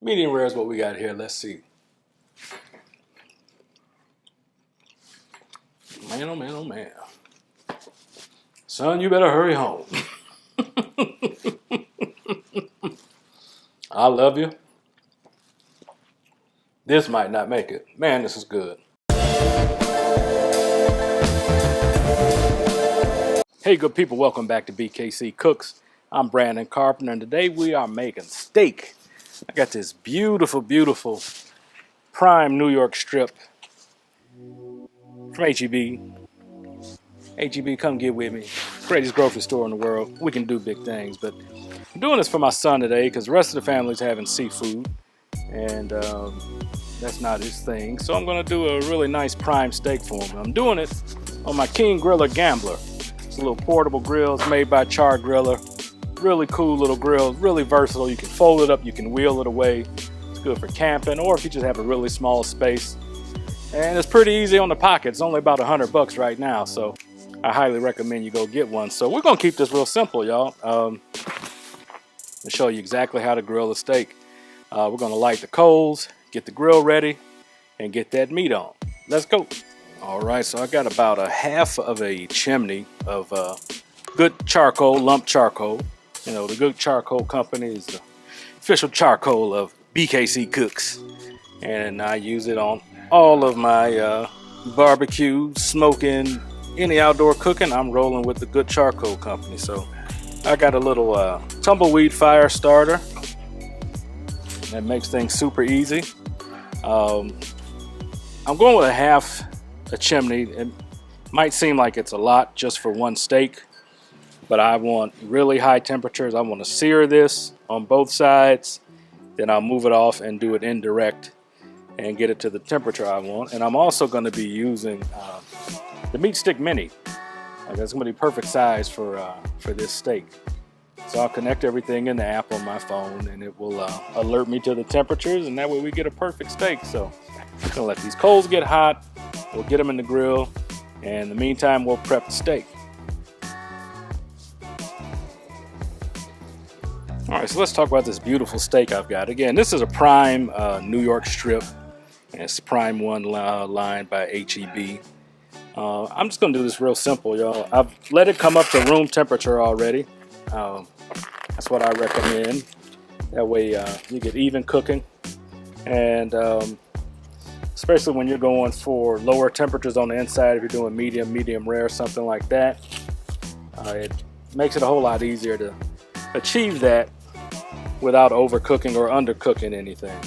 Medium rare is what we got here. Let's see. Man, oh man, oh man. Son, you better hurry home. I love you. This might not make it. Man, this is good. Hey, good people. Welcome back to BKC Cooks. I'm Brandon Carpenter, and today we are making steak. I got this beautiful, beautiful prime New York strip from H-E-B. H-E-B, come get with me. Greatest grocery store in the world. We can do big things, but I'm doing this for my son today because the rest of the family's having seafood, and that's not his thing. So I'm going to do a really nice prime steak for him. I'm doing it on my King Griller Gambler. It's a little portable grill. It's made by Char Griller. Really cool little grill. Really versatile. You can fold it up. You can wheel it away. It's good for camping, or if you just have a really small space. And it's pretty easy on the pocket. It's only about $100 right now, so I highly recommend you go get one. So we're gonna keep this real simple, y'all. I'll show you exactly how to grill a steak. We're gonna light the coals, get the grill ready, and get that meat on. Let's go. All right, so I got about a half of a chimney of good charcoal, lump charcoal. You know, the Good Charcoal Company is the official charcoal of BKC Cooks. And I use it on all of my barbecue, smoking, any outdoor cooking. I'm rolling with the Good Charcoal Company. So I got a little tumbleweed fire starter that makes things super easy. I'm going with a chimney. It might seem like it's a lot just for one steak, but I want really high temperatures. I want to sear this on both sides, then I'll move it off and do it indirect and get it to the temperature I want. And I'm also going to be using the MeatStick Mini. That's going to be perfect size for this steak. So I'll connect everything in the app on my phone, and it will alert me to the temperatures, and that way we get a perfect steak. So I'm going to let these coals get hot. We'll get them in the grill, and in the meantime, we'll prep the steak. All right, so let's talk about this beautiful steak I've got. Again, this is a prime New York strip, and it's prime one line by H-E-B. I'm just gonna do this real simple, y'all. I've let it come up to room temperature already. That's what I recommend. That way you get even cooking, and especially when you're going for lower temperatures on the inside, if you're doing medium rare, something like that, it makes it a whole lot easier to achieve that without overcooking or undercooking anything.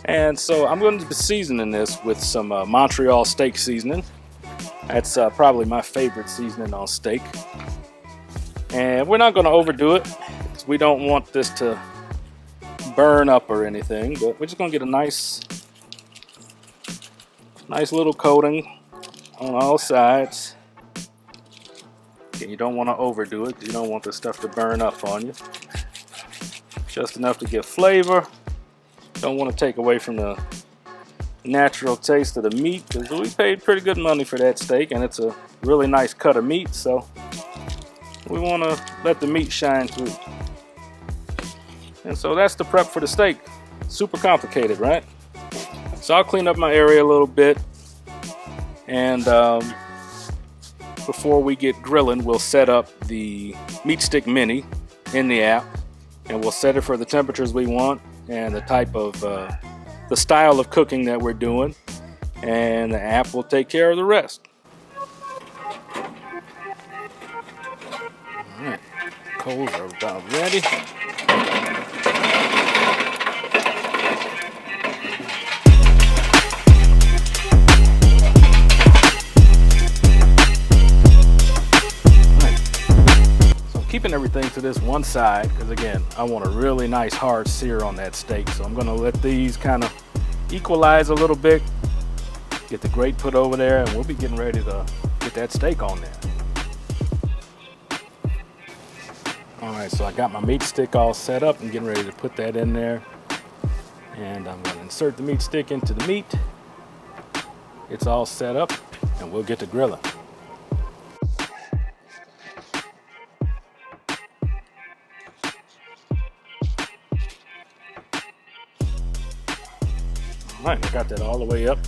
And so I'm going to be seasoning this with some Montreal Steak seasoning. That's probably my favorite seasoning on steak. And we're not going to overdo it because we don't want this to burn up or anything, but we're just going to get a nice little coating on all sides. And you don't want to overdo it because you don't want this stuff to burn up on you. Just enough to get flavor. Don't want to take away from the natural taste of the meat, because we paid pretty good money for that steak, and it's a really nice cut of meat, so we want to let the meat shine through. And so that's the prep for the steak. Super complicated, right? So I'll clean up my area a little bit, and before we get grilling, we'll set up the MeatStick Mini in the app, and we'll set it for the temperatures we want and the type of the style of cooking that we're doing, and the app will take care of the rest. All right, coals are about ready. Keeping everything to this one side because, again, I want a really nice hard sear on that steak. So I'm going to let these kind of equalize a little bit, get the grate put over there, and we'll be getting ready to get that steak on there. All right, so I got my meat stick all set up and getting ready to put that in there. And I'm going to insert the meat stick into the meat. It's all set up, and we'll get to grilling. All right, I got that all the way up.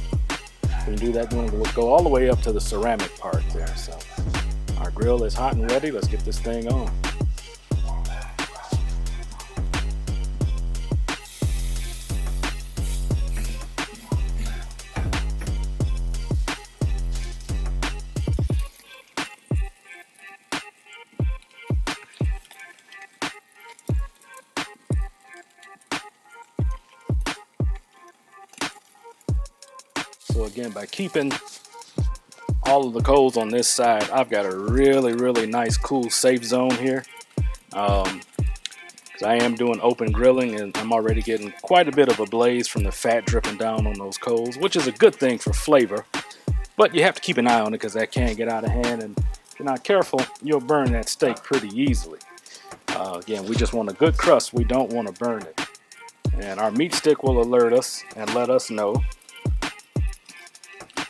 We can do that. We'll go all the way up to the ceramic part there. So our grill is hot and ready. Let's get this thing on. So again, by keeping all of the coals on this side, I've got a really nice, cool, safe zone here. Because I am doing open grilling and I'm already getting quite a bit of a blaze from the fat dripping down on those coals, which is a good thing for flavor. But you have to keep an eye on it because that can get out of hand, and if you're not careful, you'll burn that steak pretty easily. Again, we just want a good crust. We don't want to burn it. And our meat stick will alert us and let us know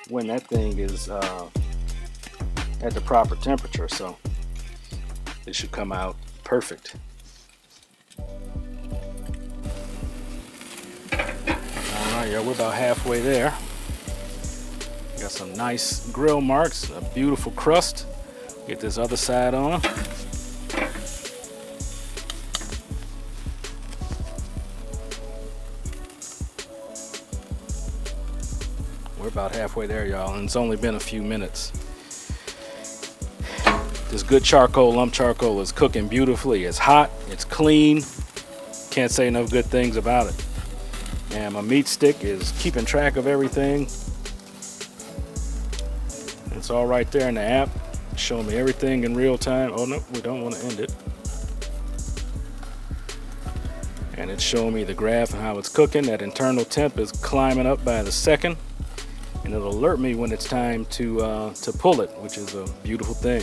when that thing is at the proper temperature, so it should come out perfect. Alright, yeah, we're about halfway there. Got some nice grill marks, a beautiful crust. Get this other side on. We're about halfway there, y'all, and it's only been a few minutes. This good charcoal, lump charcoal, is cooking beautifully. It's hot, it's clean. Can't say enough good things about it. And my meat stick is keeping track of everything. It's all right there in the app, showing me everything in real time. Oh no, we don't want to end it. And it's showing me the graph and how it's cooking. That internal temp is climbing up by the second. And it'll alert me when it's time to pull it, which is a beautiful thing.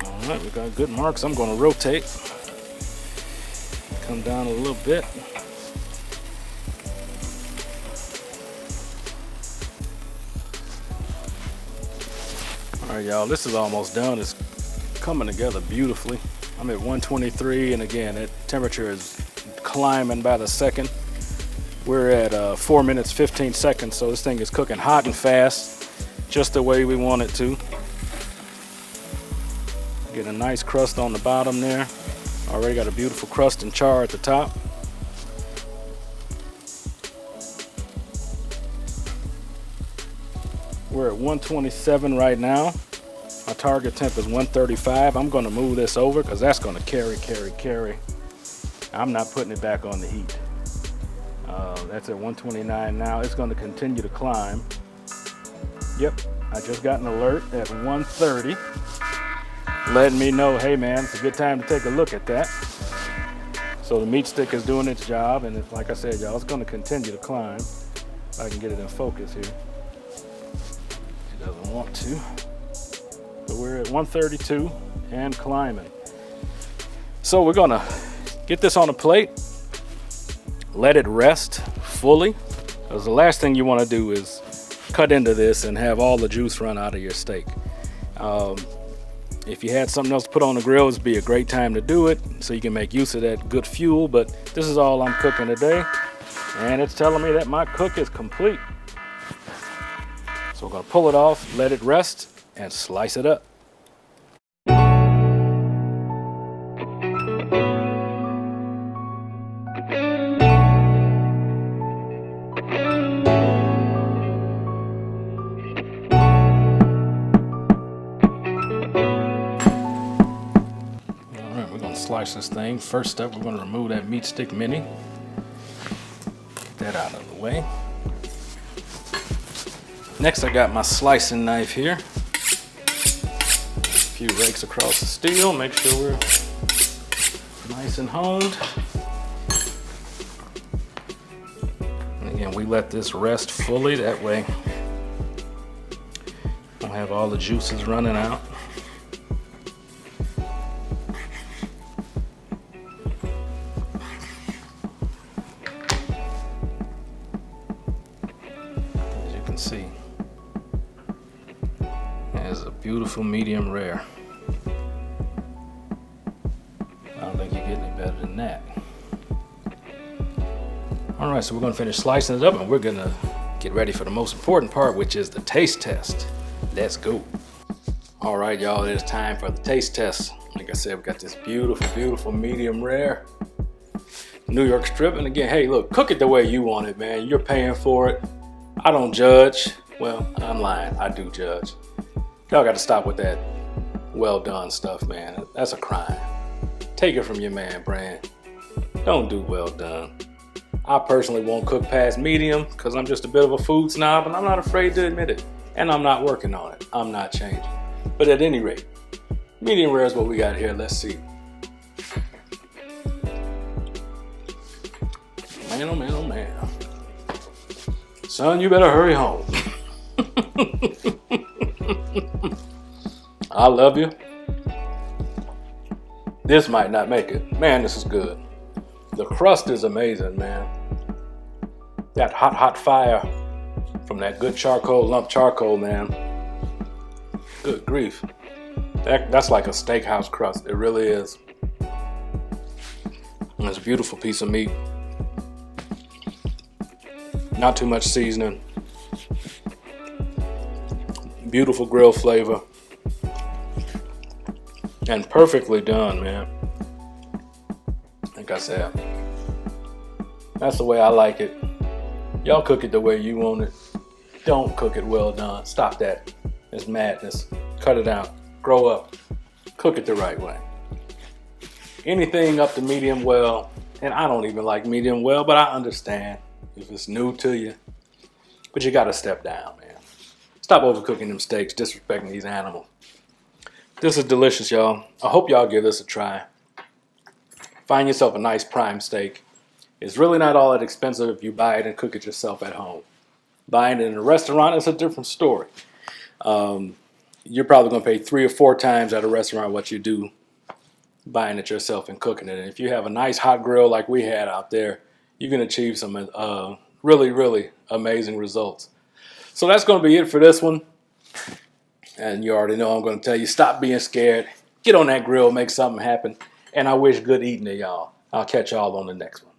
All right, we got good marks. I'm going to rotate. Come down a little bit. All right, y'all, this is almost done. It's coming together beautifully. I'm at 123, and again, that temperature is climbing by the second. We're at 4 minutes 15 seconds, so this thing is cooking hot and fast, just the way we want it to. Get a nice crust on the bottom there. Already got a beautiful crust and char at the top. We're at 127 right now. My target temp is 135. I'm going to move this over because that's going to carry. I'm not putting it back on the heat. That's at 129 now. It's going to continue to climb. Yep, I just got an alert at 130, letting me know, hey man, it's a good time to take a look at that. So the meat stick is doing its job, and like I said, y'all, it's going to continue to climb. If I can get it in focus here. It doesn't want to. So we're at 132 and climbing. So we're going to get this on a plate, let it rest fully, because the last thing you want to do is cut into this and have all the juice run out of your steak. If you had something else to put on the grill, this would be a great time to do it, so you can make use of that good fuel. But this is all I'm cooking today, and it's telling me that my cook is complete. So we're going to pull it off, let it rest, and slice it up. Slice this thing. First step, we're going to remove that MeatStick Mini. Get that out of the way. Next, I got my slicing knife here. A few rakes across the steel, make sure we're nice and honed. And again, we let this rest fully, that way I'll have all the juices running out. see. It's a beautiful medium rare. I don't think you get any better than that. All right, so we're gonna finish slicing it up and we're gonna get ready for the most important part, which is the taste test. Let's go. All right, y'all, it's time for the taste test. Like I said, we got this beautiful, beautiful medium rare New York strip. And again, hey, look, cook it the way you want it, man. You're paying for it. I don't judge. Well, I'm lying, I do judge. Y'all got to stop with that well done stuff, man. That's a crime. Take it from your man, brand. Don't do well done. I personally won't cook past medium because I'm just a bit of a food snob and I'm not afraid to admit it. And I'm not working on it. I'm not changing. But at any rate, medium rare is what we got here. Let's see. Man, oh man, oh man. Son, you better hurry home. I love you. This might not make it. Man, this is good. The crust is amazing, man. That hot, hot fire from that good charcoal, lump charcoal, man. Good grief. That's like a steakhouse crust. It really is. And it's a beautiful piece of meat. Not too much seasoning. Beautiful grill flavor. And perfectly done, man. Like I said, that's the way I like it. Y'all cook it the way you want it. Don't cook it well done. Stop that. It's madness. Cut it out. Grow up. Cook it the right way. Anything up to medium well, and I don't even like medium well, but I understand if it's new to you. But you gotta step down, man. Stop overcooking them steaks, disrespecting these animals. This is delicious, y'all. I hope y'all give this a try. Find yourself a nice prime steak. It's really not all that expensive if you buy it and cook it yourself at home. Buying it in a restaurant is a different story. You're probably going to pay 3 or 4 times at a restaurant what you do buying it yourself and cooking it. And if you have a nice hot grill like we had out there, you can achieve some really, really amazing results. So that's going to be it for this one. And you already know I'm going to tell you, stop being scared. Get on that grill, make something happen. And I wish good eating to y'all. I'll catch y'all on the next one.